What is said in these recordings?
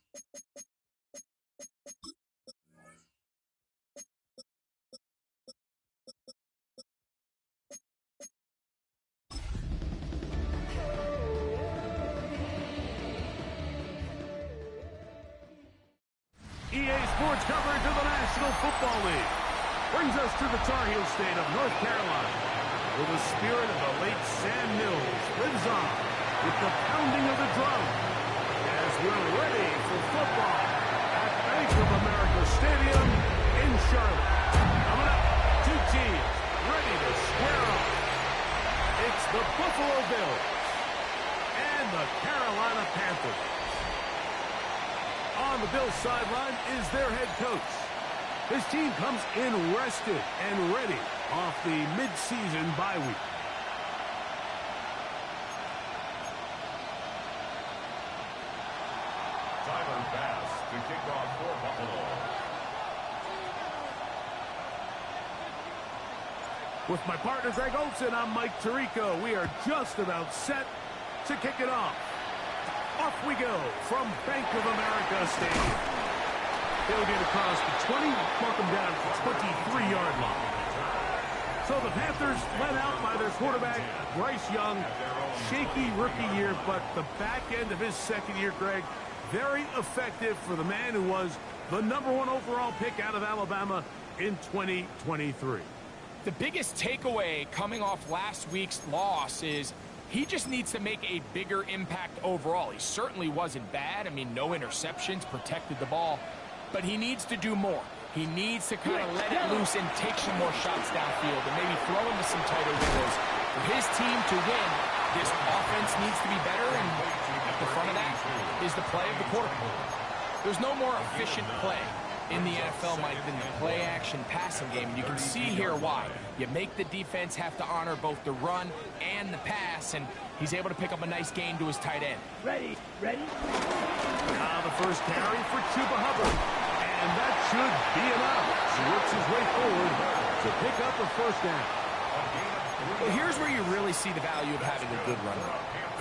EA Sports coverage of the National Football League brings us to the Tar Heel state of North Carolina, where the spirit of the late Sam Mills lives on with the pounding of the drum as we're ready for football at Bank of America Stadium in Charlotte. Coming up, two teams ready to square off. It's the Buffalo Bills and the Carolina Panthers. On the Bills sideline is their head coach. His team comes in rested and ready off the mid-season bye week. Tyler Bass to kick off for Buffalo. With my partner Greg Olson, I'm Mike Tirico. We are just about set to kick it off. Off we go from Bank of America Stadium. They'll get across the 20, mark them down at the 23-yard line. So the Panthers led out by their quarterback, Bryce Young. Shaky rookie year, but the back end of his second year, Greg, very effective for the man who was the #1 overall pick out of Alabama in 2023. The biggest takeaway coming off last week's loss is he just needs to make a bigger impact overall. He certainly wasn't bad. I mean, no interceptions, protected the ball. But he needs to do more. He needs to kind of let it loose and take some more shots downfield and maybe throw into some tighter windows. For his team to win, this offense needs to be better, and at the front of that is the play of the quarterback. There's no more efficient play in the NFL, Mike, than the play-action passing game. And you can see here why. You make the defense have to honor both the run and the pass, and he's able to pick up a nice gain to his tight end. Ready? Now the first carry for Chuba Hubbard. And that should be enough. He works his way forward to pick up a first down. Well, here's where you really see the value of having a good runner.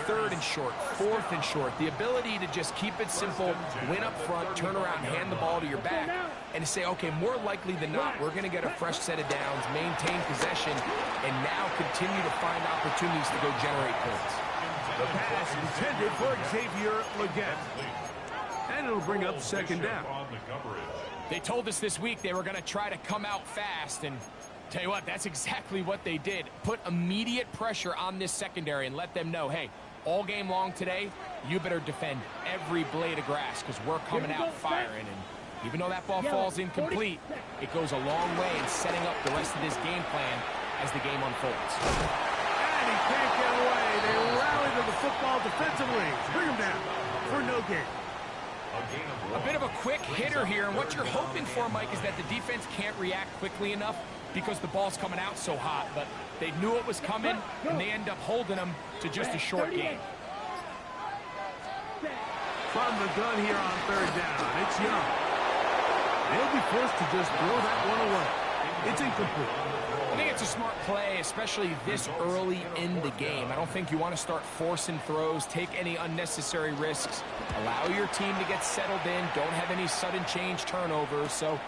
3rd and short, 4th and short. The ability to just keep it simple, win up front, turn around, hand the ball to your back, and to say, okay, more likely than not, we're going to get a fresh set of downs, maintain possession, and now continue to find opportunities to go generate points. The pass intended for Xavier Legette. And it'll bring up second down. They told us this week they were going to try to come out fast, and tell you what, that's exactly what they did. Put immediate pressure on this secondary and let them know, hey, all game long today, you better defend every blade of grass because we're coming out firing. And even though that ball falls incomplete, it goes a long way in setting up the rest of this game plan as the game unfolds. And he can't get away. They rally to the football defensively. Bring him down for no gain. A bit of a quick hitter here, and what you're hoping for, Mike, is that the defense can't react quickly enough because the ball's coming out so hot, but they knew it was coming, and they end up holding them to just a short gain. From the gun here on 3rd down, it's Young. They'll be forced to just throw that one away. It's incomplete. I think it's a smart play, especially this early in the game. I don't think you want to start forcing throws, take any unnecessary risks, allow your team to get settled in, don't have any sudden change turnovers. So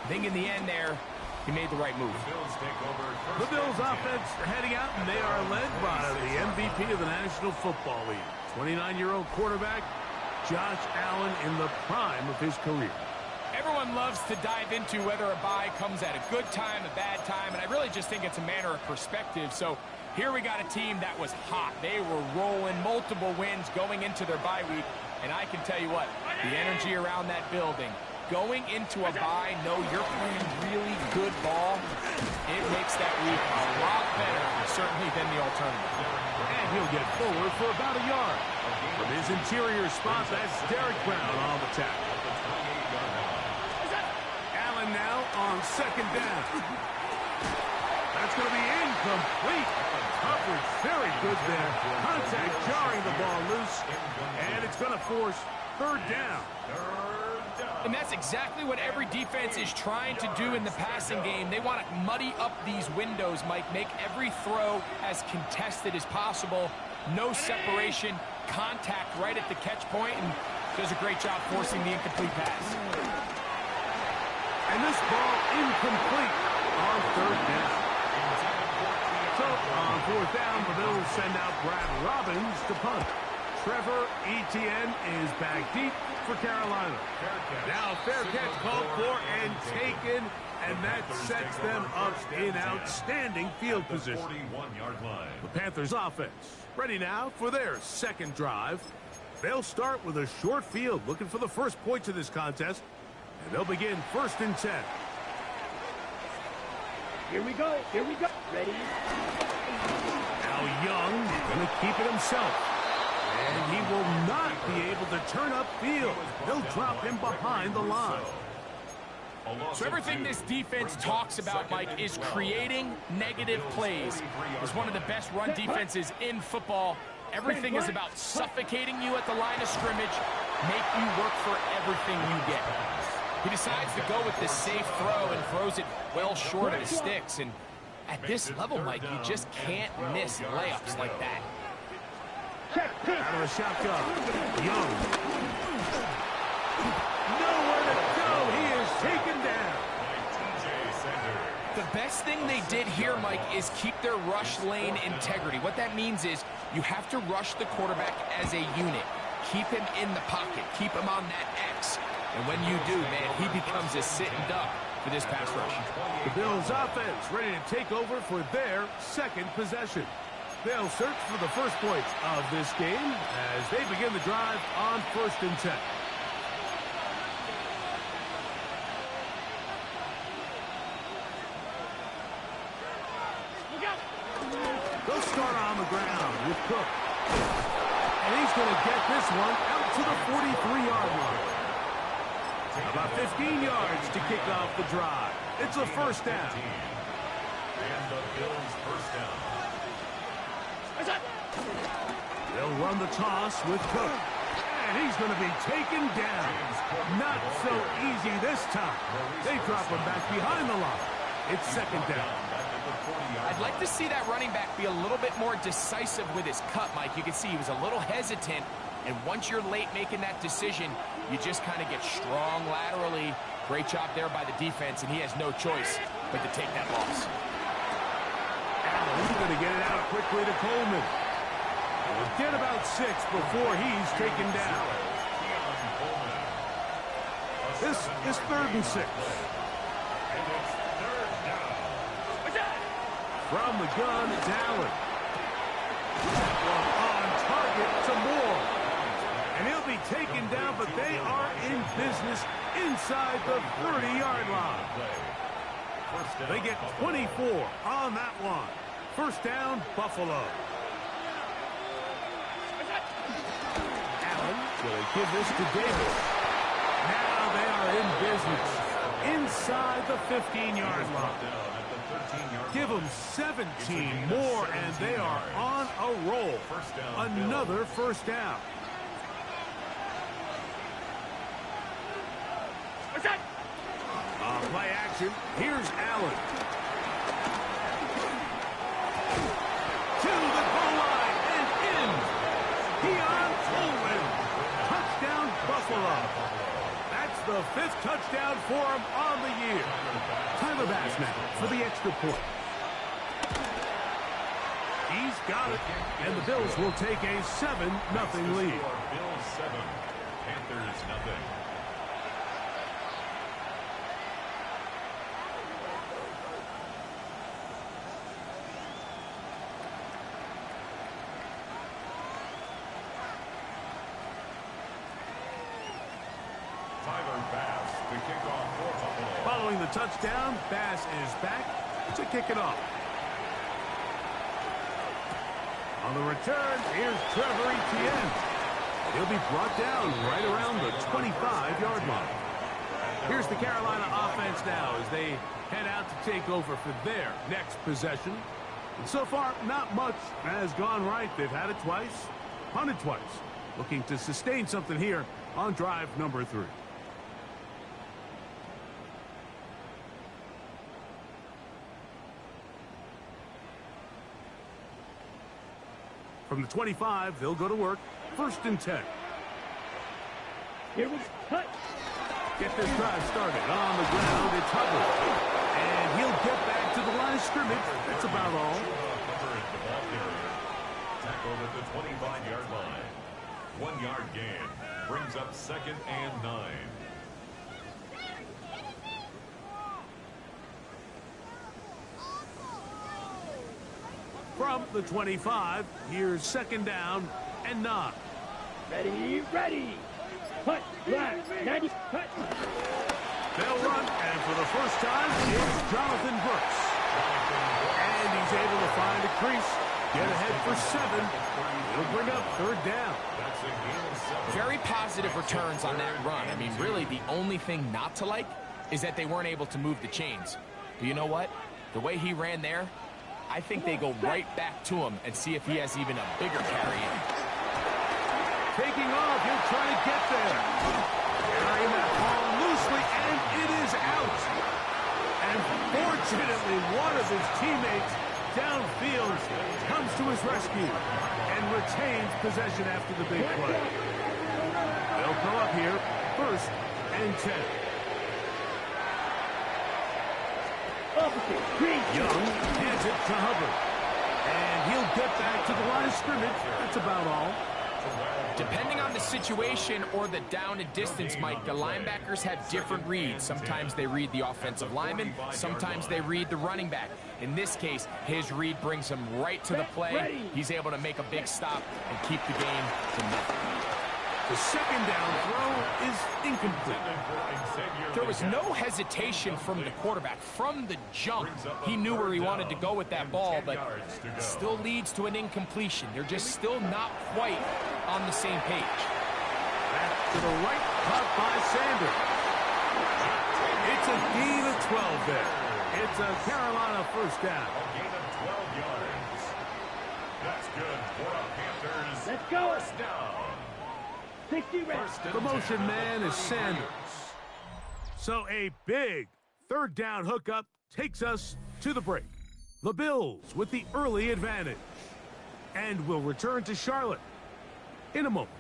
I think in the end there, he made the right move. The Bills offense heading out, and they are led by the MVP of the National Football League, 29-year-old quarterback Josh Allen in the prime of his career. Everyone loves to dive into whether a bye comes at a good time, a bad time, and I really just think it's a matter of perspective. So here we got a team that was hot. They were rolling, multiple wins going into their bye week, and I can tell you what, the energy around that building, going into a bye, know you're playing really good ball, it makes that week a lot better, certainly, than the alternative. And he'll get forward for about a yard. From his interior spot, that's Derek Brown on the tackle. Allen now on 2nd down. That's going to be incomplete. Coverage very good there. Contact jarring the ball loose. And it's going to force 3rd down. And that's exactly what every defense is trying to do in the passing game. They want to muddy up these windows, Mike, make every throw as contested as possible. No separation, contact right at the catch point, and Does a great job forcing the incomplete pass. And this ball incomplete on third down. So on fourth down, the Bills send out Brad Robbins to punt. Trevor Etienne is back deep for Carolina. Now fair catch called for and taken, and that sets them up in outstanding field position. 41-yard line. The Panthers offense ready now for their second drive. They'll start with a short field looking for the first points of this contest, and they'll begin 1st and 10. Here we go. Ready? Now Young going to keep it himself. And he will not be able to turn upfield. They'll drop him behind the line. So everything this defense talks about, Mike, is creating negative plays. It's one of the best run defenses in football. Everything is about suffocating you at the line of scrimmage, make you work for everything you get. He decides to go with this safe throw and throws it well short of the sticks. And at this level, Mike, you just can't miss layups like that. Out of a shotgun. Young. Nowhere to go. He is taken down. The best thing they did here, Mike, is keep their rush lane integrity. What that means is you have to rush the quarterback as a unit. Keep him in the pocket. Keep him on that X. And when you do, man, he becomes a sitting duck for this pass rush. The Bills offense ready to take over for their second possession. They'll search for the first points of this game as they begin the drive on 1st and 10. They'll start on the ground with Cook. And he's going to get this one out to the 43-yard line. About 15 yards to kick off the drive. It's a first down. And the Bills first down. They'll run the toss with Cook. And he's going to be taken down. Not so easy this time. They drop him back behind the line. It's second down. I'd like to see that running back be a little bit more decisive with his cut, Mike. You can see he was a little hesitant. And once you're late making that decision, you just kind of get strong laterally. Great job there by the defense, and he has no choice but to take that loss. Allen's going to get it out quickly to Coleman. We'll get about 6 before he's taken down. This is 3rd and 6. From the gun, it's Allen. On target to Moore. And he'll be taken down, but they are in business inside the 30-yard line. They get 24 on that one. First down, Buffalo. Allen will give this to Davis. Now they are in business inside the 15-yard line. Give them 17 more, and they are on a roll. Another first down. Play action. Here's Allen. To the goal line and in. Keon Coleman. Touchdown, Buffalo. That's the 5th touchdown for him on the year. Tyler Bass now for the extra point. He's got it, and the Bills will take a 7-0 lead. Bills 7, Panthers nothing. Following the touchdown, Bass is back to kick it off. On the return, here's Trevor Etienne. He'll be brought down right around the 25-yard line. Here's the Carolina offense now as they head out to take over for their next possession. And so far, not much has gone right. They've had it twice, punted twice. Looking to sustain something here on drive number 3. From the 25, they'll go to work. 1st and 10. Here we cut. Get this drive started on the ground. It's Hubbard. And he'll get back to the line of scrimmage. That's about all. Tackled at the 25-yard line. 1 yard gain. Brings up 2nd and 9. From the 25, here's 2nd down and 9. Ready, ready. Cut, left, 90, cut. They'll run, and for the first time, it's Jonathan Brooks. And he's able to find a crease, get ahead for 7. It'll bring up 3rd down. Very positive returns on that run. I mean, really, the only thing not to like is that they weren't able to move the chains. But you know what? The way he ran there, I think they go right back to him and see if he has even a bigger carry in. Taking off, he'll try to get there. Carrying that ball loosely, and it is out. And fortunately, one of his teammates downfield comes to his rescue and retains possession after the big play. They'll go up here, 1st and 10. Young hands it to Hubbard. And he'll get back to the line of scrimmage. That's about all. Depending on the situation or the down and distance, Mike, the linebackers have different reads. Sometimes they read the offensive lineman. Sometimes they read the running back. In this case, his read brings him right to the play. He's able to make a big stop and keep the game to nothing. The 2nd down throw is incomplete. There was no hesitation from the quarterback. From the jump, he knew where he wanted to go with that ball, but still leads to an incompletion. They're just still not quite on the same page. Back to the right, caught by Sanders. It's a gain of 12 there. It's a Carolina 1st down. A gain of 12 yards. That's good for the Panthers. Let's go. 1st down. 60 reps. The motion man is Sanders. So a big 3rd down hookup takes us to the break. The Bills with the early advantage. And will return to Charlotte in a moment.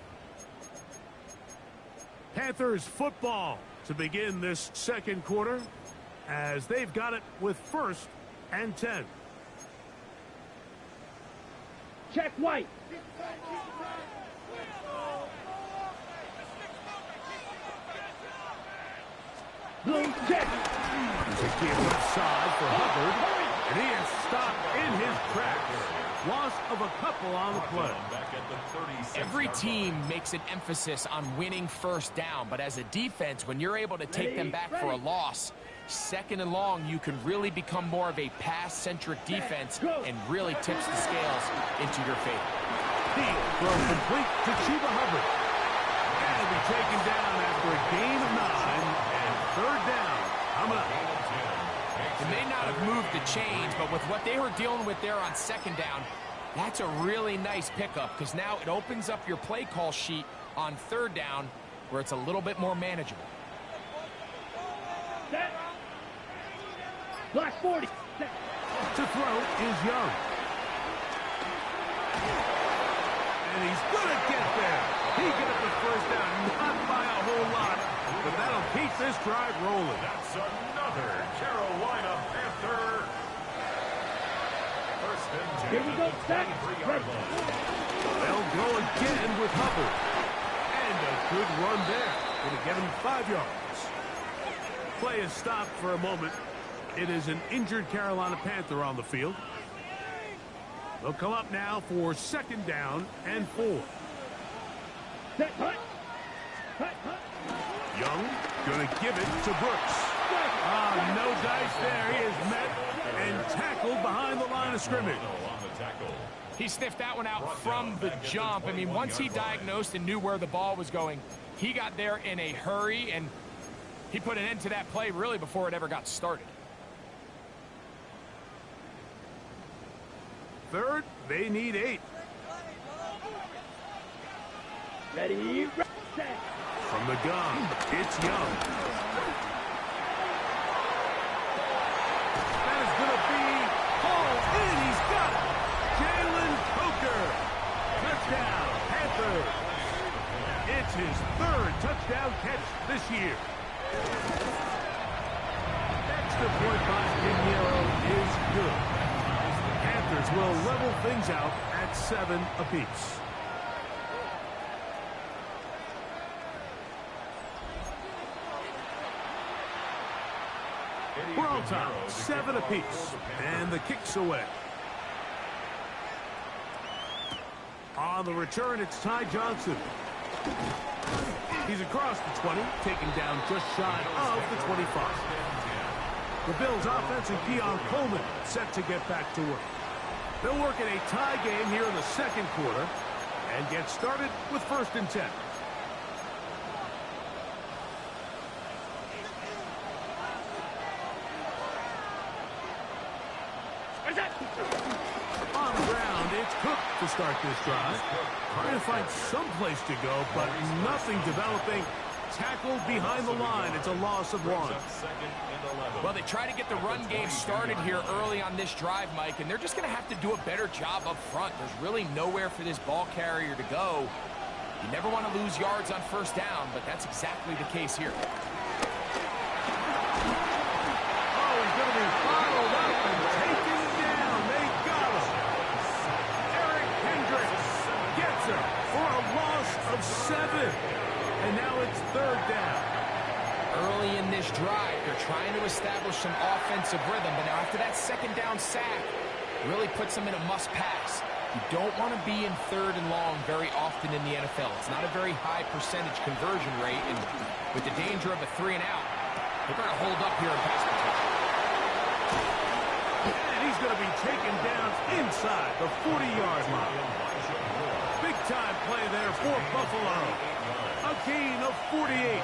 Panthers football to begin this 2nd quarter as they've got it with 1st and 10. Check White. Blue check. He's a kid left side for Hubbard, and he is stopped in his tracks. Loss of a couple on the play. Every team makes an emphasis on winning 1st down, but as a defense, when you're able to take them back for a loss, 2nd and long, you can really become more of a pass-centric defense and really tips the scales into your favor. Field throw complete to Chuba Hubbard. And he'll be taken down after a gain of 9. 3rd down, coming up. They may not have moved the chains, but with what they were dealing with there on 2nd down, that's a really nice pickup because now it opens up your play call sheet on 3rd down where it's a little bit more manageable. Set. Black 40. Set. To throw is Young. And he's going to get there. He gets the 1st down, not by a whole lot. But that'll keep this drive rolling. That's another Carolina Panther. 1st and 10. Here we go, set. They'll go again with Hubbard. And a good run there. Going to get him 5 yards. Play is stopped for a moment. It is an injured Carolina Panther on the field. They'll come up now for 2nd down and 4. Set, hut. Hut, hut. Young going to give it to Brooks. No dice there. He is met and tackled behind the line of scrimmage. He sniffed that one out from the jump. I mean, once he diagnosed and knew where the ball was going, he got there in a hurry, and he put an end to that play really before it ever got started. 3rd, they need 8. Ready, set. From the gun, it's Young. That is going to be hauled in. He's got it. Jalen Coker. Touchdown, Panthers. It's his third touchdown catch this year. Extra point by Pinheiro is good. The Panthers will level things out at 7 apiece. We're on top, 7 apiece, and the kick's away. On the return, it's Ty Johnson. He's across the 20, taken down just shy of the 25. The Bills offense and Keon Coleman set to get back to work. They'll work in a tie game here in the second quarter and get started with 1st and 10. On the ground, it's Cook to start this drive. Trying to find some place to go, but nothing developing. Tackled behind the line. It's a loss of 1. Well, they try to get the run game started here early on this drive, Mike, and they're just going to have to do a better job up front. There's really nowhere for this ball carrier to go. You never want to lose yards on 1st down, but that's exactly the case here. Oh, he's going to be followed up and taken down. They got him. Eric Hendricks gets him for a loss of 7. And now it's 3rd down. Early in this drive, they're trying to establish some offensive rhythm, but now after that 2nd down sack, really puts them in a must-pass. You don't want to be in 3rd and long very often in the NFL. It's not a very high percentage conversion rate, and with the danger of a 3-and-out, they're going to hold up here in pass protection. And he's going to be taken down inside the 40-yard line. Big-time play there for Buffalo. A gain of 48.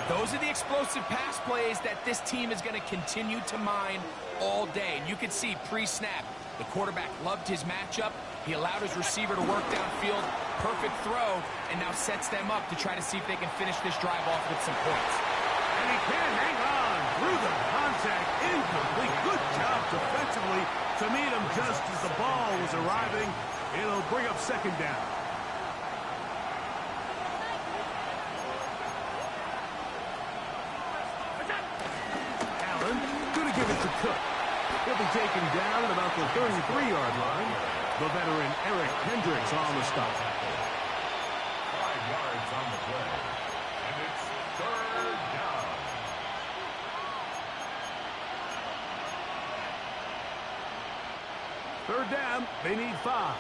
Those are the explosive pass plays that this team is going to continue to mine all day. And you can see pre-snap, the quarterback loved his matchup. He allowed his receiver to work downfield. Perfect throw, and now sets them up to try to see if they can finish this drive off with some points. And he can't hang on through the contact. Incomplete. Good job defensively to meet him just as the ball was arriving. It'll bring up 2nd down. Going to give it to Cook. He'll be taken down at about the 33-yard line. The veteran Eric Hendricks on the stop. 5 yards on the play. And it's 3rd down. Third down, they need 5.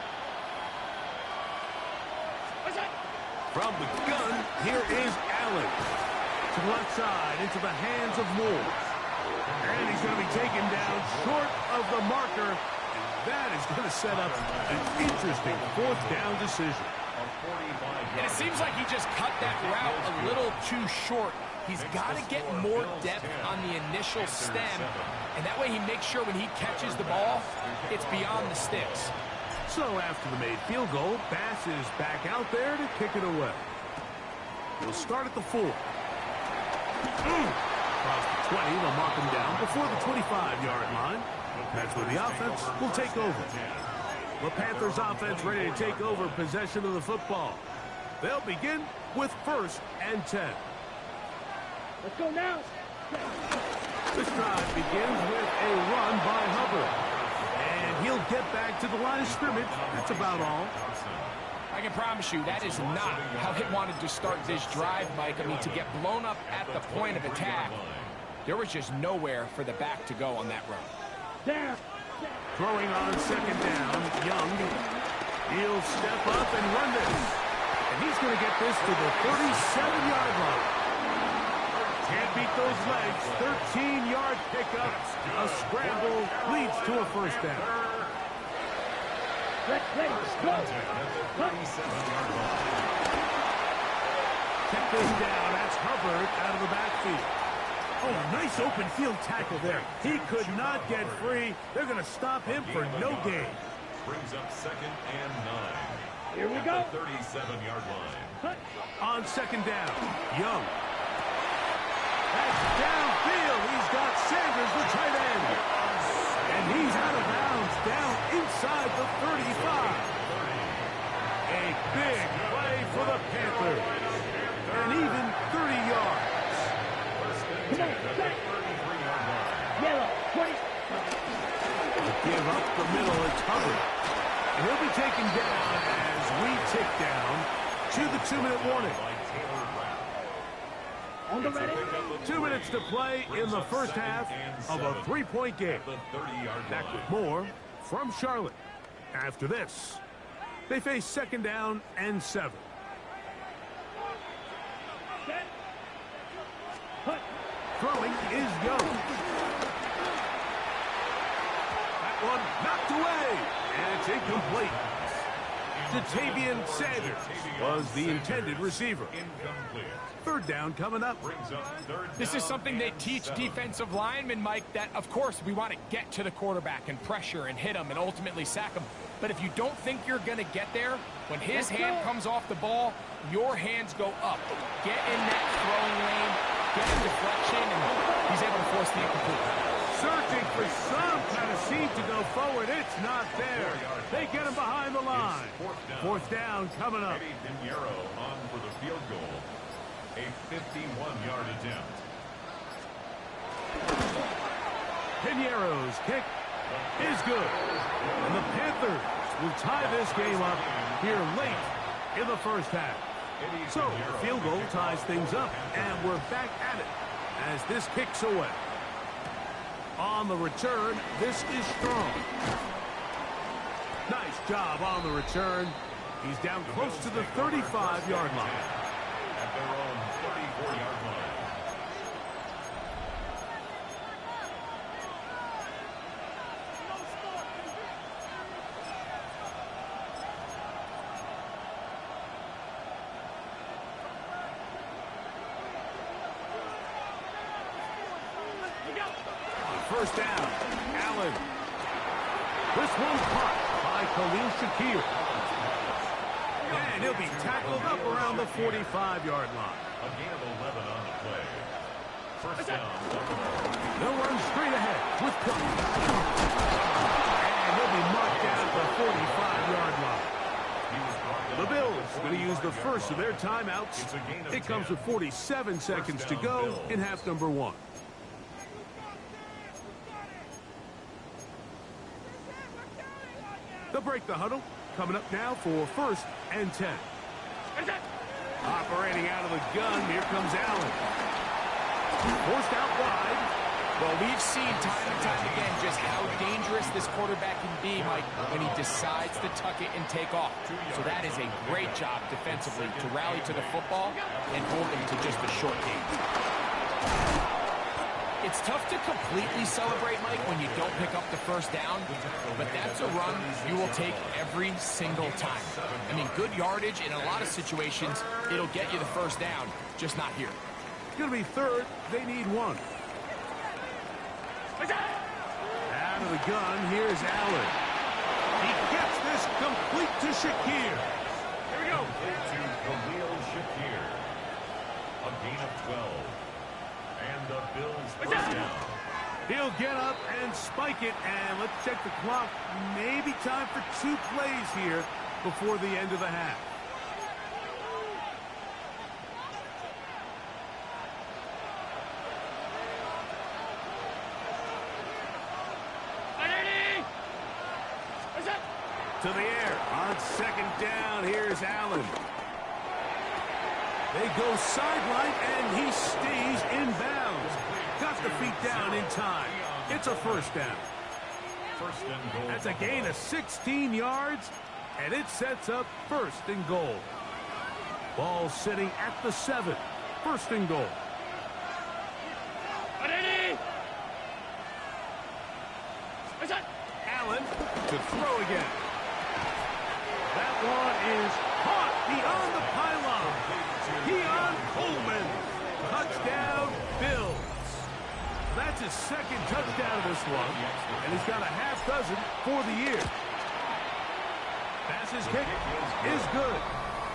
From the gun, here is Allen. To the left side, into the hands of Moore. And he's going to be taken down short of the marker. And that is going to set up an interesting 4th down decision. And it seems like he just cut that route a little too short. He's got to get more depth on the initial stem. And that way he makes sure when he catches the ball, it's beyond the sticks. So after the made field goal, Bass is back out there to kick it away. We'll start at the 4. Across the 20, they'll mark him down before the 25-yard line. That's where the offense will take over. The Panthers offense ready to take over possession of the football. They'll begin with 1st and 10. Let's go now. This drive begins with a run by Hubbard. And he'll get back to the line of scrimmage. That's about all. I can promise you that is not how he wanted to start this drive, Mike. I mean, to get blown up at the point of attack, there was just nowhere for the back to go on that run. Down. Throwing on 2nd down, Young. He'll step up and run this. And he's going to get this to the 37-yard line. Can't beat those legs. 13-yard pickup. A scramble leads to a 1st down. Let's go. Check this down. That's Hubbard out of the backfield. Oh, nice open field tackle there. He could not get free. They're going to stop him for no gain. Brings up 2nd and 9. Here we go. 37-yard line. On 2nd down, Young. That's downfield. He's got Sanders, the tight end. And he's out of bounds down inside the 35. A big play for the Panthers. and even 30 yards. Come on, set. Yellow, 20. Give up the middle, it's Hubbard. And he'll be taken down as we tick down to the 2-minute warning. On the ready. 2 minutes to play in the first half of a 3-point game. Back with more from Charlotte. After this, they face 2nd down and 7. Set. Hut. Throwing is Young. That one knocked away, and it's incomplete. Jatavian Sanders was the intended receiver. 3rd down coming up. This is something they teach defensive linemen, Mike, that, of course, we want to get to the quarterback and pressure and hit him and ultimately sack him. But if you don't think you're going to get there, when his hand comes off the ball, your hands go up. Get in that throwing lane, get a deflection, and he's able to force the incomplete. Searching for some kind of seam to go forward. It's not there. They get him behind the line. 4th down coming up. On for the field goal. A 51-yard attempt. Piñeiro's kick is good. And the Panthers will tie this game up here late in the first half. So the field goal ties things up, and we're back at it as this kicks away. On the return, this is strong. Nice job on the return. He's down close to the 35-yard line. At their own 34-yard line. First down, Allen. This one caught by Khalil Shakir. And he'll be tackled up around the 45-yard line. A gain of 11 on the play. First down. They'll run straight ahead with Clark. And he'll be marked down at the 45-yard line. The Bills going to use the first of their timeouts. It comes with 47 seconds to go in half number 1. They'll break the huddle. Coming up now for 1st and 10. Operating out of the gun, here comes Allen. Forced out wide. Well, we've seen time and time again just how dangerous this quarterback can be, Mike, when he decides to tuck it and take off. So that is a great job defensively to rally to the football and hold them to just a short game. It's tough to completely celebrate, Mike, when you don't pick up the first down, but that's a run you will take every single time. I mean, good yardage in a lot of situations, it'll get you the first down, just not here. It's going to be 3rd. They need 1. Out of the gun, here's Allen. He gets this complete to Shakir. Here we go. To Khalil Shakir. A gain of 12. And the Bills first down. He'll get up and spike it, and let's check the clock. Maybe time for 2 plays here before the end of the half. To the air on 2nd down. Here's Allen. They go sideline, and he stays in bounds. Got the feet down in time. It's a first down. First and goal. That's a gain of 16 yards, and it sets up 1st and goal. Ball sitting at the 7. 1st and goal. Allen to throw again. That one is caught beyond the pylon. Keon Coleman. Touchdown, Bills. That's his 2nd touchdown of this one, and he's got a half dozen for the year. Pass his kick is good,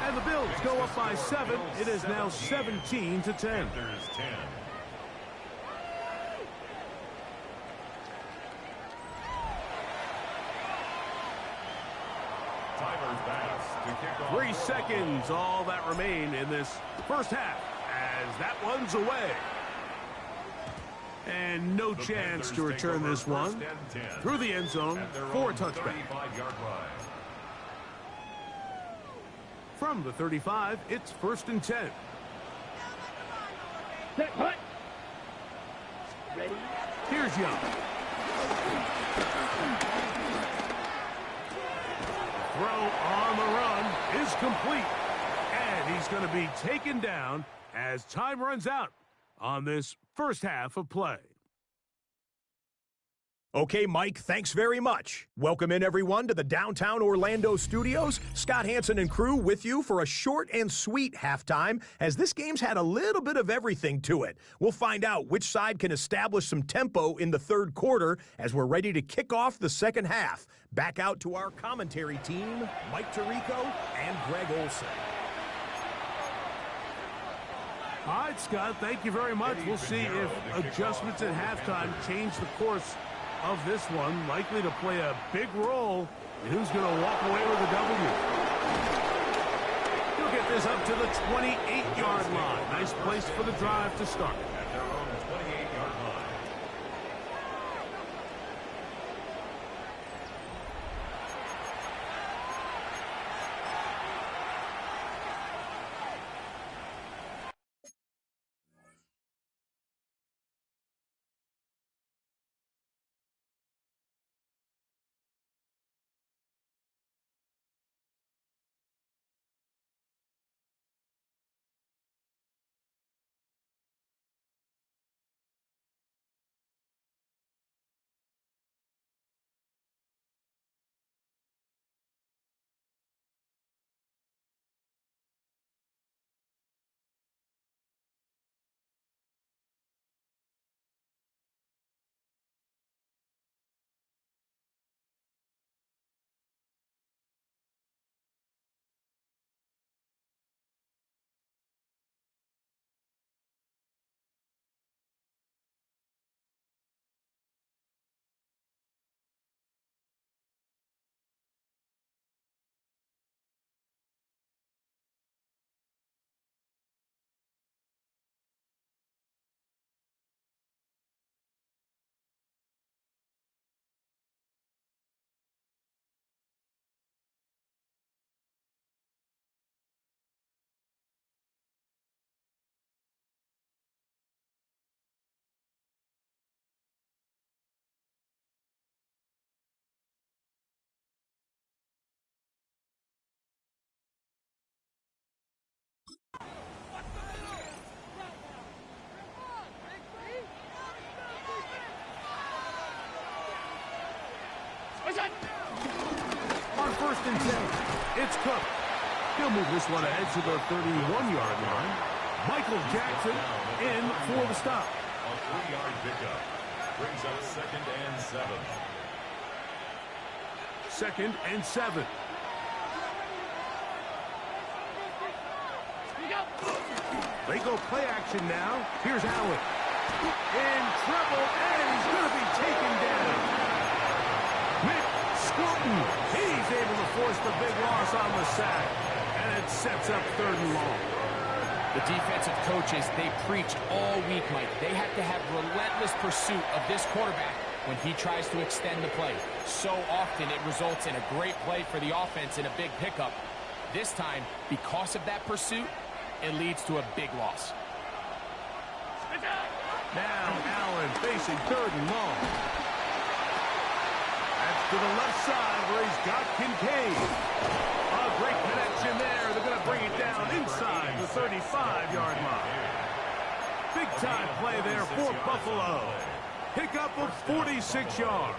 and the Bills go up by 7. It is now 17-10. Panthers 10. Tyler's pass to kick 3 seconds, all that remain in this first half, as that one's away. And no chance to return this one through the end zone for a touchback. From the 35, it's 1st and 10. Set, hut. Ready? Here's Young. Throw on the run is complete. And he's going to be taken down as time runs out on this first half of play. Okay, Mike, thanks very much. Welcome in, everyone, to the downtown Orlando studios. Scott Hansen and crew with you for a short and sweet halftime, as this game's had a little bit of everything to it. We'll find out which side can establish some tempo in the third quarter as we're ready to kick off the second half. Back out to our commentary team, Mike Tirico and Greg Olson. All right, Scott, thank you very much. We'll see if adjustments at halftime change the course of this one, likely to play a big role in who's going to walk away with a W. He'll get this up to the 28-yard line. Nice place for the drive to start. At their own 28-yard line. On 1st and 10, it's Cook. He'll move this one ahead to the 31-yard line. Michael Jackson in for the stop. A 3-yard pickup brings up 2nd and 7. 2nd and 7. They go play action now. Here's Allen. In trouble, and he's going to be taken down. He's able to force the big loss on the sack, and it sets up 3rd and long. The defensive coaches, they preached all week, Mike. They have to have relentless pursuit of this quarterback when he tries to extend the play. So often it results in a great play for the offense and a big pickup. This time, because of that pursuit, it leads to a big loss. Now Allen facing 3rd and long. To the left side where he's got Kincaid. A great connection there. They're going to bring it down inside the 35-yard line. Big-time play there for Buffalo. Pickup of 46 yards.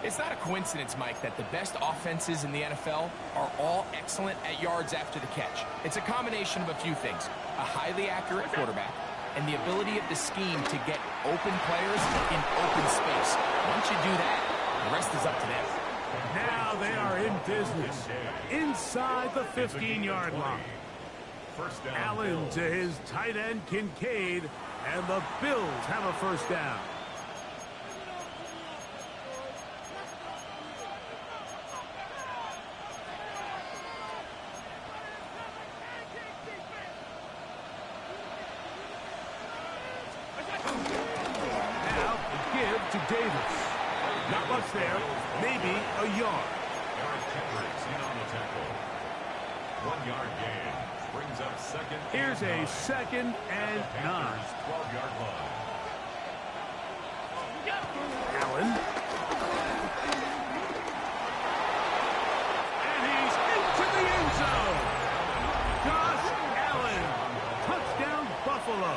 It's not a coincidence, Mike, that the best offenses in the NFL are all excellent at yards after the catch. It's a combination of a few things. A highly accurate quarterback and the ability of the scheme to get open players in open space. Once you do that, the rest is up to them. Now they are in business inside the 15-yard line. Allen to his tight end Kincaid, and the Bills have a first down. Davis. Not much there. Maybe a yard. In on the tackle. 1 yard gain. Brings up second. Here's a 2nd and 9. 12-yard line. Allen. And he's into the end zone. Josh Allen. Touchdown, Buffalo.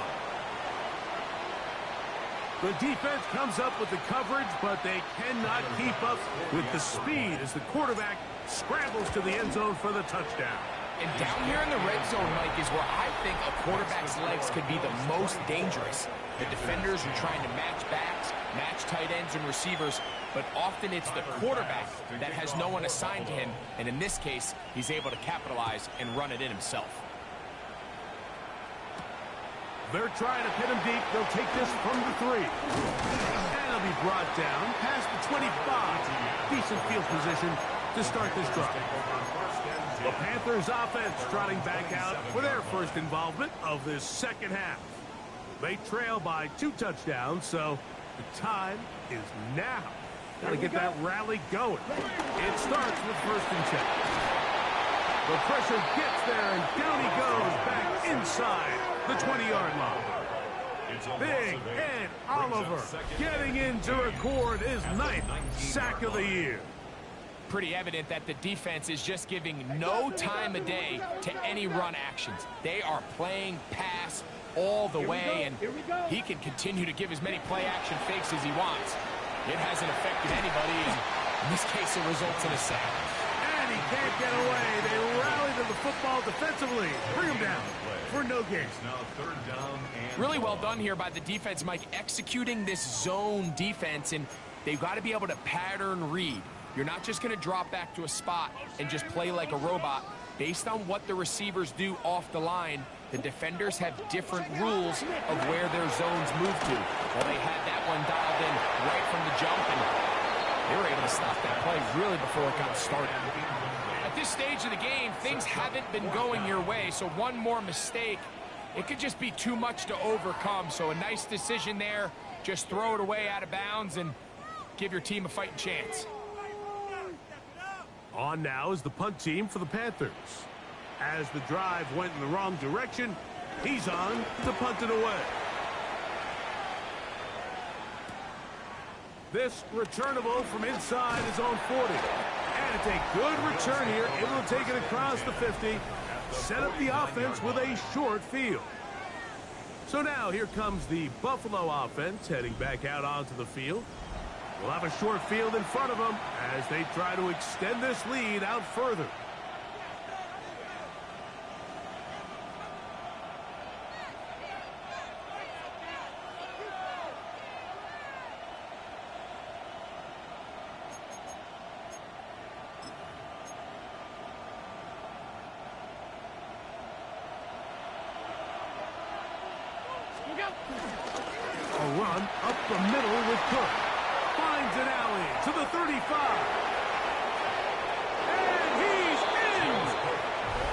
The defense comes up with the coverage, but they cannot keep up with the speed as the quarterback scrambles to the end zone for the touchdown. And down here in the red zone, Mike, is where I think a quarterback's legs could be the most dangerous. The defenders are trying to match backs, match tight ends and receivers, but often it's the quarterback that has no one assigned to him, and in this case, he's able to capitalize and run it in himself. They're trying to pin him deep. They'll take this from the 3. And he'll be brought down past the 25. Decent field position to start this drive. The Panthers offense trotting back out for their first involvement of this second half. They trail by 2 touchdowns, so the time is now. Got to get that rally going. It starts with 1st and 10. The pressure gets there, and down he goes back inside the 20-yard line. Big Ed Oliver getting in to record his 9th sack of the year. Pretty evident that the defense is just giving no time of day to any run actions. They are playing pass all the way, and he can continue to give as many play-action fakes as he wants. It hasn't affected anybody, and in this case, it results in a sack. And he can't get away. They rally to the football defensively. Bring him down for no gain. Now 3rd down and Really well done here by the defense, Mike, executing this zone defense, and they've got to be able to pattern read. You're not just going to drop back to a spot and just play like a robot. Based on what the receivers do off the line, the defenders have different rules of where their zones move to. Well, they had that one dialed in right from the jump, and they were able to stop that play really before it got started. At this stage of the game, things haven't been going your way, so one more mistake, it could just be too much to overcome. So a nice decision there. Just throw it away out of bounds and give your team a fighting chance. On now is the punt team for the Panthers. As the drive went in the wrong direction, he's on to punt it away. This returnable from inside his own 40. And it's a good return here, able to take it across the 50. Set up the offense with a short field. So now here comes the Buffalo offense heading back out onto the field. We'll have a short field in front of them as they try to extend this lead out further. A run up the middle with Cook. Finds an alley to the 35. And he's in!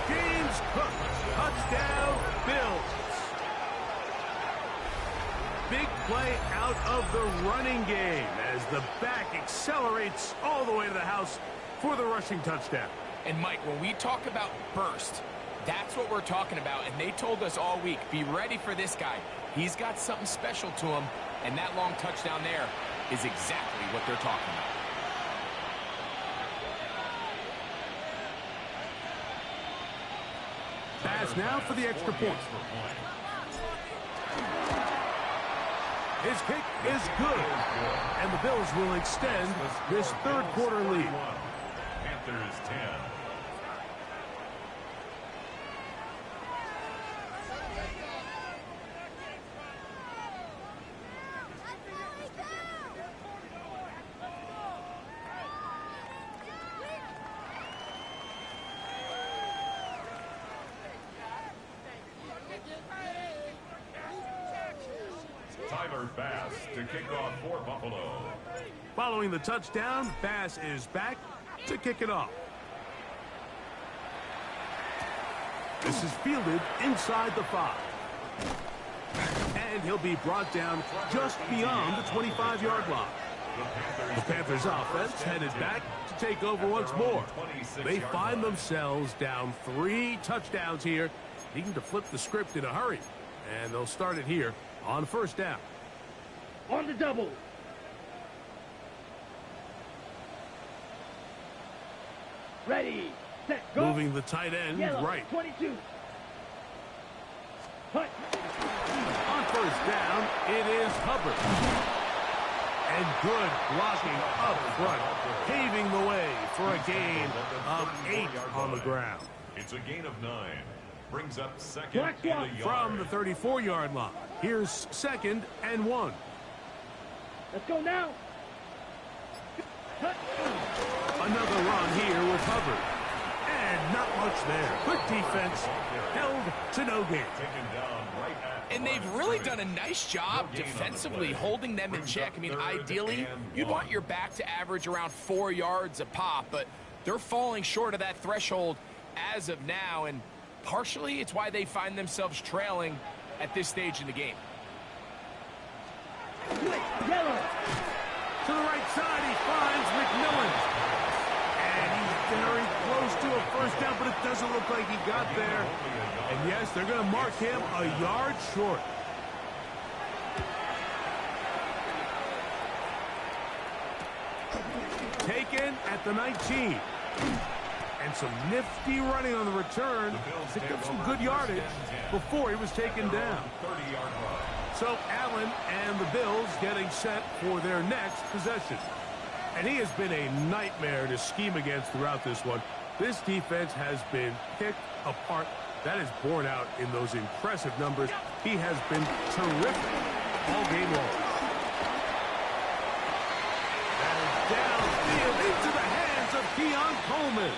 James Cook. Touchdown, Bills. Big play out of the running game as the back accelerates all the way to the house for the rushing touchdown. And Mike, when we talk about burst, that's what we're talking about. And they told us all week, be ready for this guy. He's got something special to him. And that long touchdown there is exactly what they're talking about. Pass now for the extra point. His kick is good. And the Bills will extend this third quarter lead. Panthers 10. Bass to kick off for Buffalo. Following the touchdown, Bass is back to kick it off. This is fielded inside the 5. and he'll be brought down just beyond the 25-yard line. The Panthers offense headed back to take over once more. They find themselves down 3 touchdowns here, needing to flip the script in a hurry. And they'll start it here on first down. On the double. Ready, set, go. Moving the tight end Yellow, right. 22. Punt. On first down, it is Hubbard. And good blocking up front, paving the way for a gain of 8 on the ground. It's a gain of 9. Brings up second Black and a yard. From the 34-yard line, here's 2nd and 1. Let's go now. Another run here with Hubbard. And not much there. Good defense, held to no gain. Taken down right at And they've really done a nice job defensively holding them in check. I mean, ideally, you'd want your back to average around 4 yards a pop, but they're falling short of that threshold as of now, and partially it's why they find themselves trailing at this stage in the game. Yellow. To the right side, he finds McMillan. And he's very close to a first down, but it doesn't look like he got there. And yes, they're going to mark him a yard short. Taken at the 19. And some nifty running on the return. Picked up some good yardage before he was taken down. 30-yard run. So Allen and the Bills getting set for their next possession. And he has been a nightmare to scheme against throughout this one. This defense has been picked apart. That is borne out in those impressive numbers. He has been terrific all game long. That is downfield into the hands of Keon Coleman.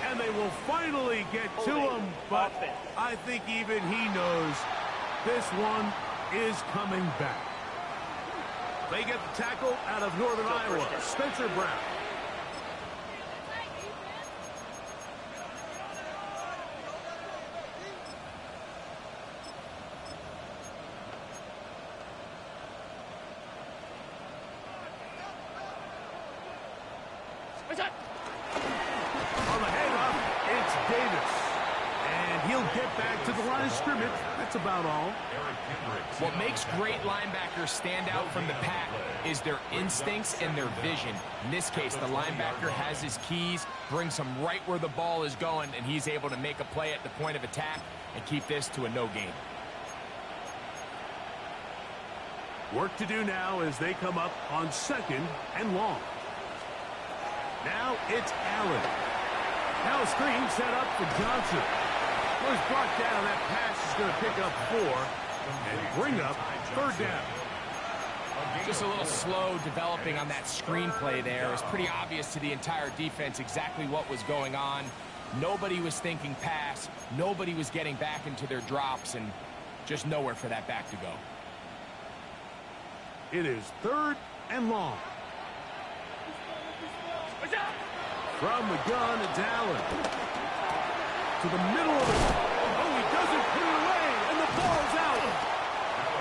And they will finally get to him, but I think even he knows this one is coming back. They get the tackle out of Northern Iowa, Spencer Brown. On the handoff, it's Davis. And he'll get back to the line of scrimmage. That's about all. What makes great linebackers stand out from the pack is their instincts and their vision. In this case, the linebacker has his keys, brings him right where the ball is going, and he's able to make a play at the point of attack and keep this to a no gain. Work to do now as they come up on 2nd and long. Now it's Allen. Now a screen set up for Johnson. Was brought down. That pass is going to pick up 4 and bring up 3rd down. Just a little slow developing on that screenplay there. It was pretty obvious to the entire defense exactly what was going on. Nobody was thinking pass. Nobody was getting back into their drops, and just nowhere for that back to go. It is 3rd and long. From the gun, it's Allen. To the middle of it. Oh, he doesn't put it away, and the ball's out.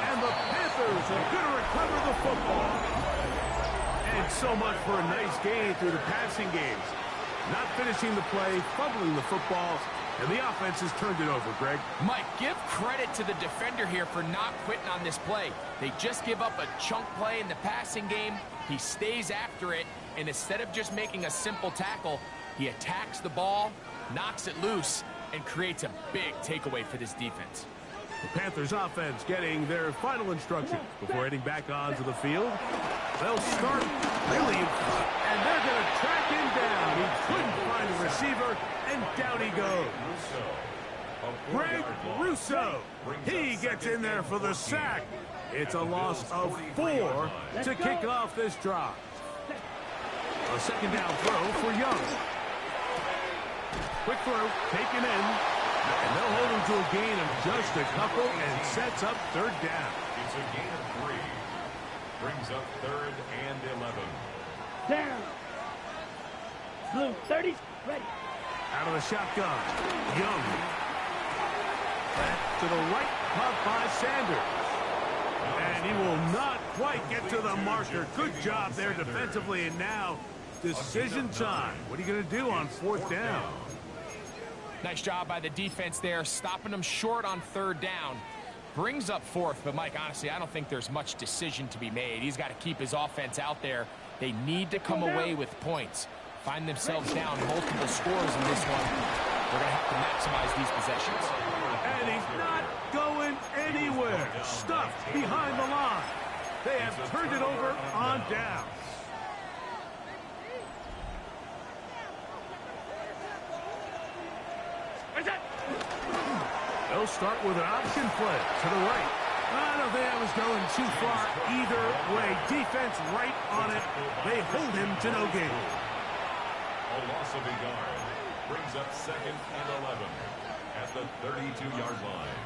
And the Panthers are going to recover the football. And so much for a nice gain through the passing games. Not finishing the play, fumbling the football, and the offense has turned it over, Greg. Mike, give credit to the defender here for not quitting on this play. They just give up a chunk play in the passing game. He stays after it, and instead of just making a simple tackle, he attacks the ball, knocks it loose, and creates a big takeaway for this defense. The Panthers offense getting their final instructions before heading back onto the field. They'll start really in front, and they're going to track him down. He couldn't find a receiver, and down he goes. Greg Russo, he gets in there for the sack. It's a loss of 4 to kick off this drive. A 2nd down throw for Young. Quick throw, taken in, and they'll hold him to a gain of just a couple and sets up 3rd down. It's a gain of 3. Brings up 3rd and 11. Down. Blue, 30, ready. Out of the shotgun, Young. Back to the right, caught by Sanders. And he will not quite get to the marker. Good job there defensively, and now decision time. What are you going to do on fourth down? Nice job by the defense there, stopping them short on third down. Brings up fourth, but Mike, honestly, I don't think there's much decision to be made. He's got to keep his offense out there. They need to come away with points. Find themselves down multiple scores in this one. They're going to have to maximize these possessions. And he's not going anywhere. Stuffed behind the line. They have turned it over on downs. They'll start with an option play to the right. I don't think that was going too far either way. Defense right on it. They hold him to no gain. A loss of a yard brings up 2nd and 11 at the 32-yard line.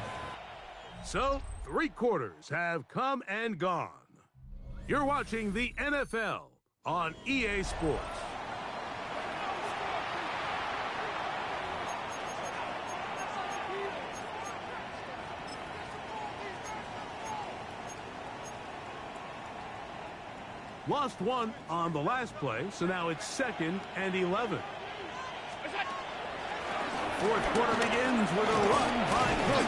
So, 3 quarters have come and gone. You're watching the NFL on EA Sports. Lost one on the last play, so now it's 2nd and 11. Fourth quarter begins with a run by Cook.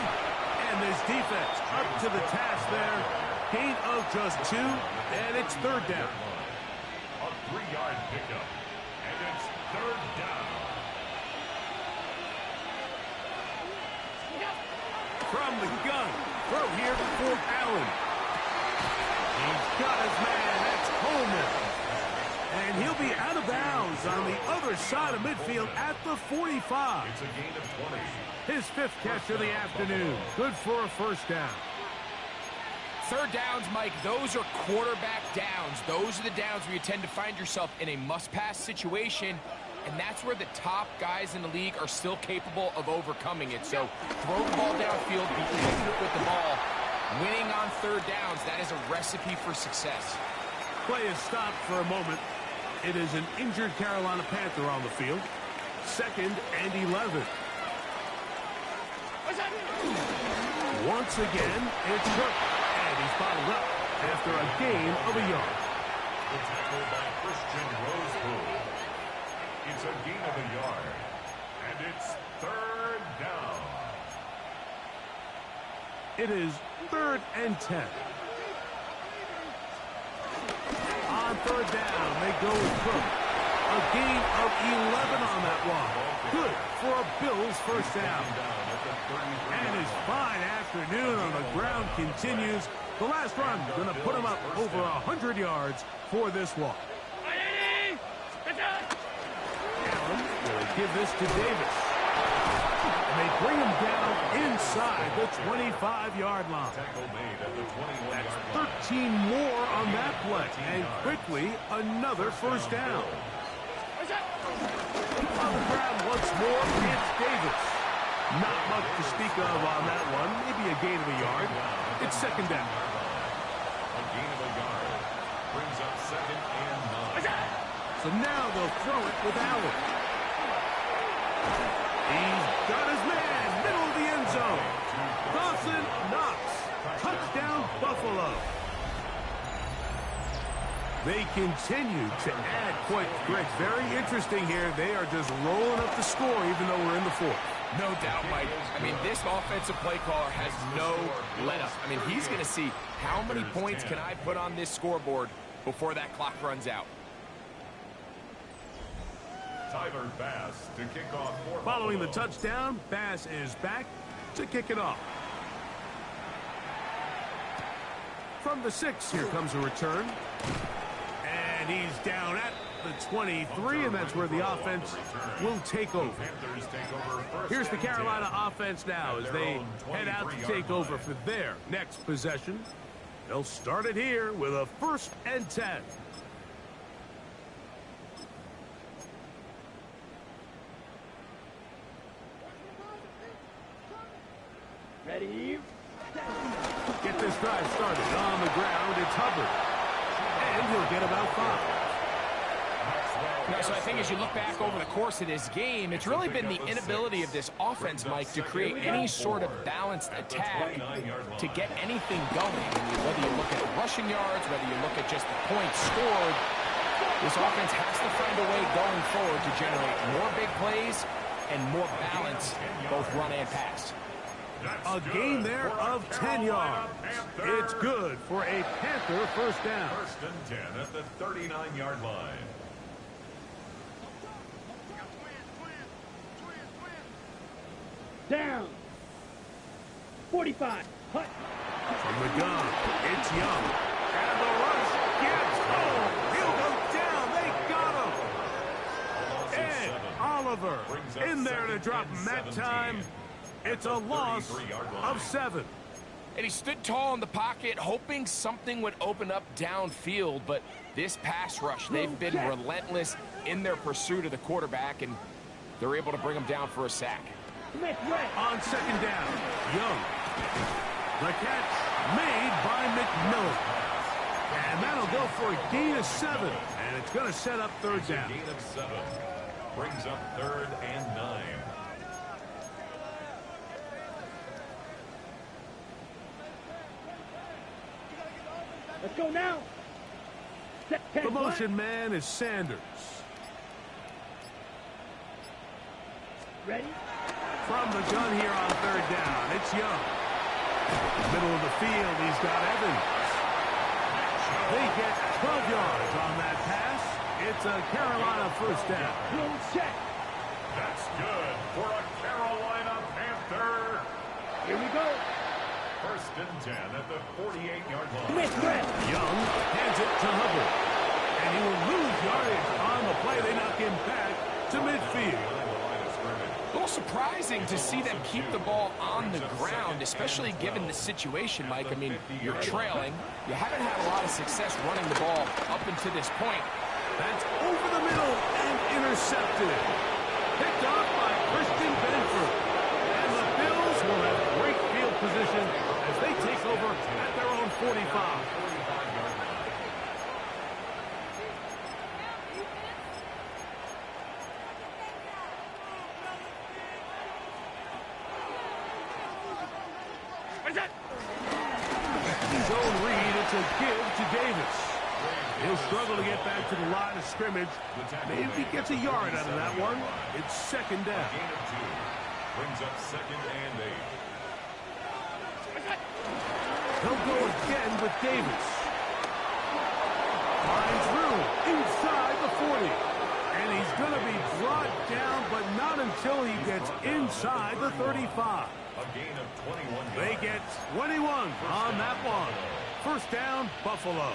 And this defense up to the task there. Gain of just 2, and it's third down. A 3-yard pickup, and it's third down. From the gun, throw here for Allen. He's got his man, that's Coleman. And he'll be out of bounds on the other side of midfield at the 45. It's a gain of 20. His 5th catch of the afternoon. Good for a first down. Third downs, Mike, those are quarterback downs. Those are the downs where you tend to find yourself in a must-pass situation, and that's where the top guys in the league are still capable of overcoming it. So throw the ball downfield, be accurate with the ball. Winning on third downs, that is a recipe for success. Play is stopped for a moment. It is an injured Carolina Panther on the field. 2nd and 11. Once again, it's Cook. And he's bottled up after a gain of a yard. The tackle by Christian Rosewood. It's a gain of a yard. And it's third down. It is 3rd and 10. On third down, they go with Cook. A gain of 11 on that one. Good for a Bills first down. And his fine afternoon on the ground continues. The last run going to put him up over 100 yards for this one. Allen will give this to Davis. And they bring him down inside the 25-yard line. That's 13 more on that play. And quickly, another first down. On the ground once more, it's Davis. Not much to speak of on that one. Maybe a gain of a yard. It's second down. A gain of a yard brings up 2nd and 9. So now they'll throw it with Allen. He's got his man, middle of the end zone. Dawson knocks. Touchdown, Buffalo. They continue to add points. Greg, very interesting here. They are just rolling up the score even though we're in the 4th. No doubt, Mike. I mean, this offensive play caller has no let-up. I mean, he's going to see how many points can I put on this scoreboard before that clock runs out. Tyler Bass to kick off for Following the Buffalo. touchdown, Bass is back to kick it off. From the 6, here comes a return. And he's down at the 23, and that's where the offense will take over. Here's the Carolina offense now as they head out to take over for their next possession. They'll start it here with a 1st and 10. Ready? Get this drive started. On the ground, it's Hubbard. And he'll get about 5. Maxwell No, so I think as you look back over the course of this game, it's really been the inability of this offense, Mike, to create any sort of balanced attack to get anything going. I mean, whether you look at the rushing yards, whether you look at just the points scored, this offense has to find a way going forward to generate more big plays and more balance, both run and pass. A gain there of 10 yards. It's good for a Panther first down. First and 10 at the 39-yard line. Down. 45. Hut. From the gun, it's Young. And the rush gets home. He'll go down. They got him. Ed Oliver in there to drop him that time. It's a loss of 7. And he stood tall in the pocket, hoping something would open up downfield. But this pass rush, they've been relentless in their pursuit of the quarterback, and they're able to bring him down for a sack. On second down, Young. The catch made by McMillan. And that'll go for a gain of 7. And it's going to set up third down. Gain of 7. Brings up 3rd and 9. Let's go now. The motion man is Sanders. Ready? From the gun here on third down, it's Young. Middle of the field, he's got Evans. They get 12 yards on that pass. It's a Carolina first down. Check. That's good for a Carolina Panther. Here we go. First and 10 at the 48-yard line. Young hands it to Hubbard. And he will lose yardage on the play. They knock him back to midfield. A little surprising to see them keep the ball on the ground, especially given the situation, Mike. I mean, you're trailing. You haven't had a lot of success running the ball up until this point. That's over the middle and intercepted. Picked off by Christian Benford. And the Bills will have great field position as they take over at their own 45. Zone read, it's a give to Davis. He'll struggle to get back to the line of scrimmage. Maybe he gets a yard out of that one. It's second down. Gain of 2. Brings up 2nd and 8. He'll go again with Davis. Finds room inside the 40. And he's going to be brought down, but not until he gets inside the 35. A gain of 21 yards. They get 21 on that one. First down, Buffalo.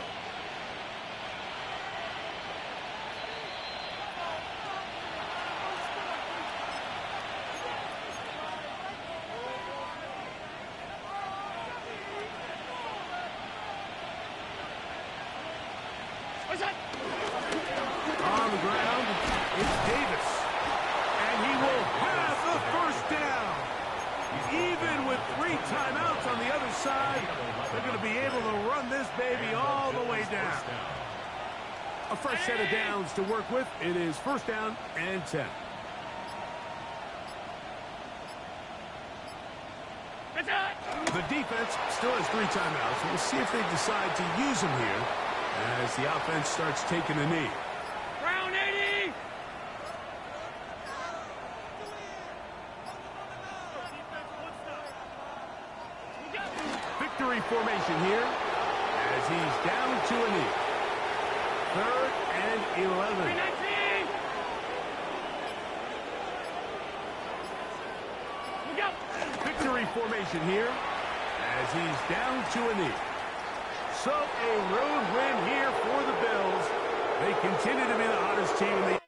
On the ground, it's Davis. And he will have the first down. Even with 3 timeouts on the other side, they're going to be able to run this baby all the way down. A fresh set of downs to work with. It is first down and 10. The defense still has 3 timeouts. We'll see if they decide to use them here as the offense starts taking a knee. Round 80. Victory formation here as he's down to a knee. 3rd and 11. Victory formation here as he's down to a knee. So a road win here for the Bills. They continue to be the hottest team in the